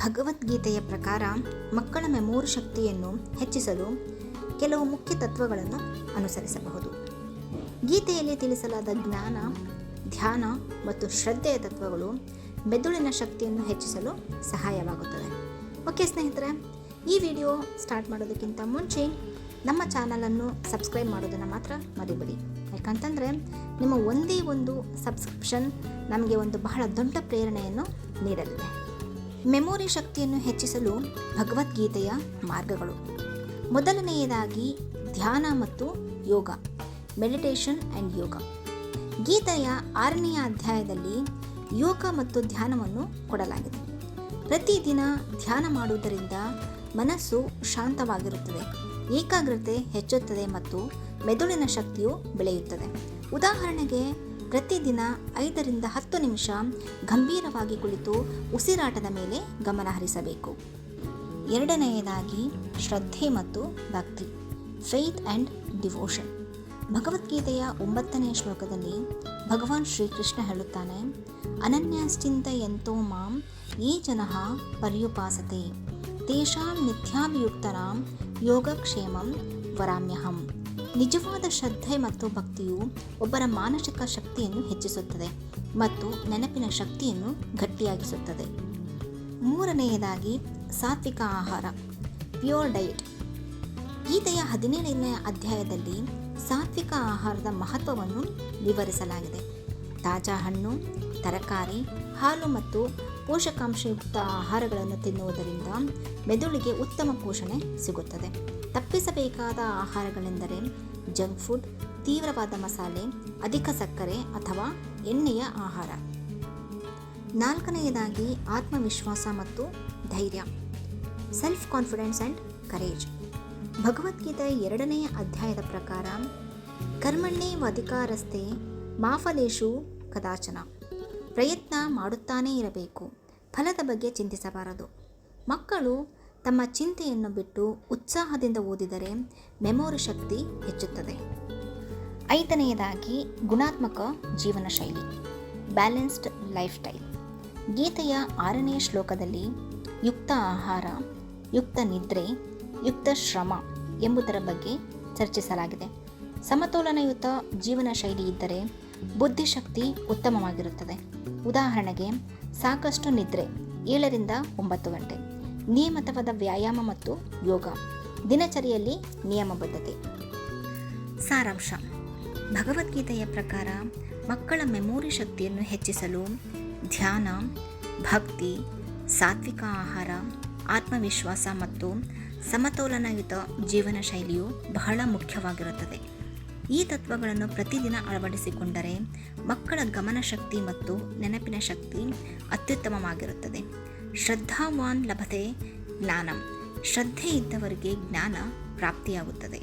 ಭಗವದ್ಗೀತೆಯ ಪ್ರಕಾರ ಮಕ್ಕಳ ಮೆಮೊರಿ ಶಕ್ತಿಯನ್ನು ಹೆಚ್ಚಿಸಲು ಕೆಲವು ಮುಖ್ಯ ತತ್ವಗಳನ್ನು ಅನುಸರಿಸಬಹುದು. ಗೀತೆಯಲ್ಲಿ ತಿಳಿಸಲಾದ ಜ್ಞಾನ, ಧ್ಯಾನ ಮತ್ತು ಶ್ರದ್ಧೆಯ ತತ್ವಗಳು ಮೆದುಳಿನ ಶಕ್ತಿಯನ್ನು ಹೆಚ್ಚಿಸಲು ಸಹಾಯವಾಗುತ್ತದೆ. ಓಕೆ ಸ್ನೇಹಿತರೆ, ಈ ವಿಡಿಯೋ ಸ್ಟಾರ್ಟ್ ಮಾಡೋದಕ್ಕಿಂತ ಮುಂಚೆ ನಮ್ಮ ಚಾನಲನ್ನು ಸಬ್ಸ್ಕ್ರೈಬ್ ಮಾಡೋದನ್ನು ಮಾತ್ರ ಮರಿಬೇಡಿ. ಯಾಕಂತಂದರೆ ನಿಮ್ಮ ಒಂದೇ ಒಂದು ಸಬ್ಸ್ಕ್ರಿಪ್ಷನ್ ನಮಗೆ ಒಂದು ಬಹಳ ದೊಡ್ಡ ಪ್ರೇರಣೆಯನ್ನು ನೀಡಲಿದೆ. ಮೆಮೊರಿ ಶಕ್ತಿಯನ್ನು ಹೆಚ್ಚಿಸಲು ಭಗವದ್ಗೀತೆಯ ಮಾರ್ಗಗಳು. ಮೊದಲನೆಯದಾಗಿ ಧ್ಯಾನ ಮತ್ತು ಯೋಗ, ಮೆಡಿಟೇಷನ್ ಆ್ಯಂಡ್ ಯೋಗ. ಗೀತೆಯ 6ನೇ ಅಧ್ಯಾಯದಲ್ಲಿ ಯೋಗ ಮತ್ತು ಧ್ಯಾನವನ್ನು ಕೊಡಲಾಗಿದೆ. ಪ್ರತಿದಿನ ಧ್ಯಾನ ಮಾಡುವುದರಿಂದ ಮನಸ್ಸು ಶಾಂತವಾಗಿರುತ್ತದೆ, ಏಕಾಗ್ರತೆ ಹೆಚ್ಚುತ್ತದೆ ಮತ್ತು ಮೆದುಳಿನ ಶಕ್ತಿಯು ಬೆಳೆಯುತ್ತದೆ. ಉದಾಹರಣೆಗೆ, ಪ್ರತಿದಿನ 5 ರಿಂದ 10 ನಿಮಿಷ ಗಂಭೀರವಾಗಿ ಕುಳಿತು ಉಸಿರಾಟದ ಮೇಲೆ ಗಮನ ಹರಿಸಬೇಕು. ಎರಡನೆಯದಾಗಿ ಶ್ರದ್ಧೆ ಮತ್ತು ಭಕ್ತಿ, ಫೇತ್ ಆ್ಯಂಡ್ ಡಿವೋಷನ್. ಭಗವದ್ಗೀತೆಯ 9ನೇ ಶ್ಲೋಕದಲ್ಲಿ ಭಗವಾನ್ ಶ್ರೀಕೃಷ್ಣ ಹೇಳುತ್ತಾನೆ, ಅನನ್ಯಶ್ಚಿಂತಯಂತೋ ಮಾಂ ಯೇ ಜನಃ ಪರ್ಯುಪಾಸತೆ ತೇಷಾಂ ನಿತ್ಯಾಭಿಯುಕ್ತನಾಂ ಯೋಗಕ್ಷೇಮಂ ವರಾಮ್ಯಹಂ. ನಿಜವಾದ ಶ್ರದ್ಧೆ ಮತ್ತು ಭಕ್ತಿಯು ಒಬ್ಬರ ಮಾನಸಿಕ ಶಕ್ತಿಯನ್ನು ಹೆಚ್ಚಿಸುತ್ತದೆ ಮತ್ತು ನೆನಪಿನ ಶಕ್ತಿಯನ್ನು ಗಟ್ಟಿಯಾಗಿಸುತ್ತದೆ. ಮೂರನೆಯದಾಗಿ ಸಾತ್ವಿಕ ಆಹಾರ, ಪ್ಯೂರ್ ಡಯಟ್. ಗೀತೆಯ 17ನೇ ಅಧ್ಯಾಯದಲ್ಲಿ ಸಾತ್ವಿಕ ಆಹಾರದ ಮಹತ್ವವನ್ನು ವಿವರಿಸಲಾಗಿದೆ. ತಾಜಾ ಹಣ್ಣು, ತರಕಾರಿ, ಹಾಲು ಮತ್ತು ಪೋಷಕಾಂಶಯುಕ್ತ ಆಹಾರಗಳನ್ನು ತಿನ್ನುವುದರಿಂದ ಮೆದುಳಿಗೆ ಉತ್ತಮ ಪೋಷಣೆ ಸಿಗುತ್ತದೆ. ತಪ್ಪಿಸಬೇಕಾದ ಆಹಾರಗಳೆಂದರೆ ಜಂಕ್ ಫುಡ್, ತೀವ್ರವಾದ ಮಸಾಲೆ, ಅಧಿಕ ಸಕ್ಕರೆ ಅಥವಾ ಎಣ್ಣೆಯ ಆಹಾರ. 4ನೆಯದಾಗಿ ಆತ್ಮವಿಶ್ವಾಸ ಮತ್ತು ಧೈರ್ಯ, ಸೆಲ್ಫ್ ಕಾನ್ಫಿಡೆನ್ಸ್ ಆ್ಯಂಡ್ ಕರೇಜ್. ಭಗವದ್ಗೀತೆಯ 2ನೇ ಅಧ್ಯಾಯದ ಪ್ರಕಾರ ಕರ್ಮಣ್ಯೇವಾಧಿಕಾರಸ್ತೆ ಮಾ ಫಲೇಷು ಕದಾಚನ. ಪ್ರಯತ್ನ ಮಾಡುತ್ತಾನೇ ಇರಬೇಕು, ಫಲದ ಬಗ್ಗೆ ಚಿಂತಿಸಬಾರದು. ಮಕ್ಕಳು ತಮ್ಮ ಚಿಂತೆಯನ್ನು ಬಿಟ್ಟು ಉತ್ಸಾಹದಿಂದ ಓದಿದರೆ ಮೆಮೊರಿ ಶಕ್ತಿ ಹೆಚ್ಚುತ್ತದೆ. 5ನೆಯದಾಗಿ ಗುಣಾತ್ಮಕ ಜೀವನ ಶೈಲಿ, ಬ್ಯಾಲೆನ್ಸ್ಡ್ ಲೈಫ್ ಸ್ಟೈಲ್. ಗೀತೆಯ 6ನೇ ಶ್ಲೋಕದಲ್ಲಿ ಯುಕ್ತ ಆಹಾರ, ಯುಕ್ತ ನಿದ್ರೆ, ಯುಕ್ತ ಶ್ರಮ ಎಂಬುದರ ಬಗ್ಗೆ ಚರ್ಚಿಸಲಾಗಿದೆ. ಸಮತೋಲನಯುತ ಜೀವನ ಶೈಲಿ ಇದ್ದರೆ ಬುದ್ಧಿಶಕ್ತಿ ಉತ್ತಮವಾಗಿರುತ್ತದೆ. ಉದಾಹರಣೆಗೆ, ಸಾಕಷ್ಟು ನಿದ್ರೆ 7 ರಿಂದ 9 ಗಂಟೆ, ನಿಯಮಿತವಾದ ವ್ಯಾಯಾಮ ಮತ್ತು ಯೋಗ, ದಿನಚರಿಯಲ್ಲಿ ನಿಯಮಬದ್ಧತೆ. ಸಾರಾಂಶ: ಭಗವದ್ಗೀತೆಯ ಪ್ರಕಾರ ಮಕ್ಕಳ ಮೆಮೊರಿ ಶಕ್ತಿಯನ್ನು ಹೆಚ್ಚಿಸಲು ಧ್ಯಾನ, ಭಕ್ತಿ, ಸಾತ್ವಿಕ ಆಹಾರ, ಆತ್ಮವಿಶ್ವಾಸ ಮತ್ತು ಸಮತೋಲನಯುತ ಜೀವನ ಶೈಲಿಯು ಬಹಳ ಮುಖ್ಯವಾಗಿರುತ್ತದೆ. ಈ ತತ್ವಗಳನ್ನು ಪ್ರತಿದಿನ ಅಳವಡಿಸಿಕೊಂಡರೆ ಮಕ್ಕಳ ಗಮನಶಕ್ತಿ ಮತ್ತು ನೆನಪಿನ ಶಕ್ತಿ ಅತ್ಯುತ್ತಮವಾಗಿರುತ್ತದೆ. ಶ್ರದ್ಧಾವಾನ್ ಲಭತೆ ಜ್ಞಾನಂ. ಶ್ರದ್ಧೆ ಇದ್ದವರಿಗೆ ಜ್ಞಾನ ಪ್ರಾಪ್ತಿಯಾಗುತ್ತದೆ.